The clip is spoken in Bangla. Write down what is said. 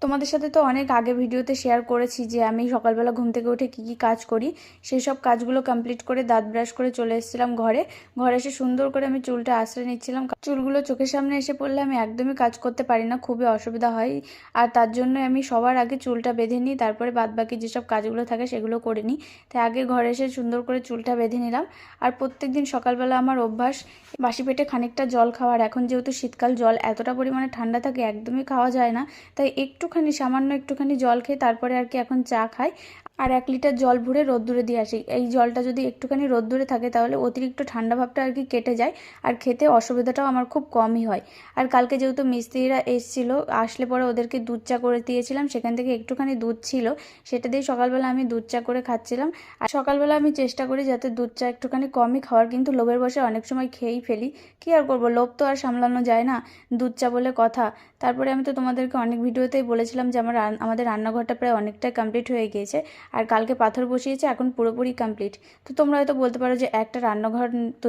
তোমাদের সাথে তো অনেক আগে ভিডিওতে শেয়ার করেছি যে আমি সকালবেলা ঘুম থেকে উঠে কি কি কাজ করি। সেই সব কাজগুলো কমপ্লিট করে দাঁত ব্রাশ করে চলে এসেছিলাম ঘরে। ঘরে এসে সুন্দর করে আমি চুলটা আঁচড়ে নিচ্ছিলাম। চুলগুলো চোখের সামনে এসে পড়লে আমি একদমই কাজ করতে পারি না, খুবই অসুবিধা হয়। আর তার জন্য আমি সবার আগে চুলটা বেঁধে নিই, তারপরে বাদবাকি যেসব কাজগুলো থাকে সেগুলো করে নিই। তাই আগে ঘরে এসে সুন্দর করে চুলটা বেঁধে নিলাম। আর প্রত্যেকদিন সকালবেলা আমার অভ্যাস বাসি পেটে খানিকটা জল খাওয়ার। এখন যেহেতু শীতকাল, জল এতটা পরিমাণে ঠান্ডা থাকে, একদমই খাওয়া যায় না। তাই সামান্য একটুখানি জল খেয়ে তারপরে আর কি এখন চা খাই। আর 1 লিটার জল ভরে রোদ্দুরে দিয়ে আসি। এই জলটা যদি একটুখানি রোদ্দুরে থাকে তাহলে অতিরিক্ত ঠান্ডা ভাবটা আর কি কেটে যায়, আর খেতে অসুবিধাটাও আমার খুব কমই হয়। আর কালকে যেহেতু মিস্ত্রিরা এসেছিলো, আসলে পরে ওদেরকে দুধ চা করে দিয়েছিলাম, সেখান থেকে একটুখানি দুধ ছিল, সেটা দিয়ে সকালবেলা আমি দুধ চা করে খাচ্ছিলাম। আর সকালবেলা আমি চেষ্টা করি যাতে দুধ চা একটুখানি কমই খাওয়ার, কিন্তু লোভের বশে অনেক সময় খেয়েই ফেলি। কী আর করবো, লোভ তো আর সামলানো যায় না, দুধ চা বলে কথা। তারপরে আমি তো তোমাদেরকে অনেক ভিডিওতেই বলেছিলাম যে আমাদের রান্নাঘরটা প্রায় অনেকটাই কমপ্লিট হয়ে গিয়েছে। আর কালকে পাথর বসিয়েছে, এখন পুরোপুরি কমপ্লিট। তো তোমরা হয়তো বলতে পারো যে একটা রান্নাঘর তৈরি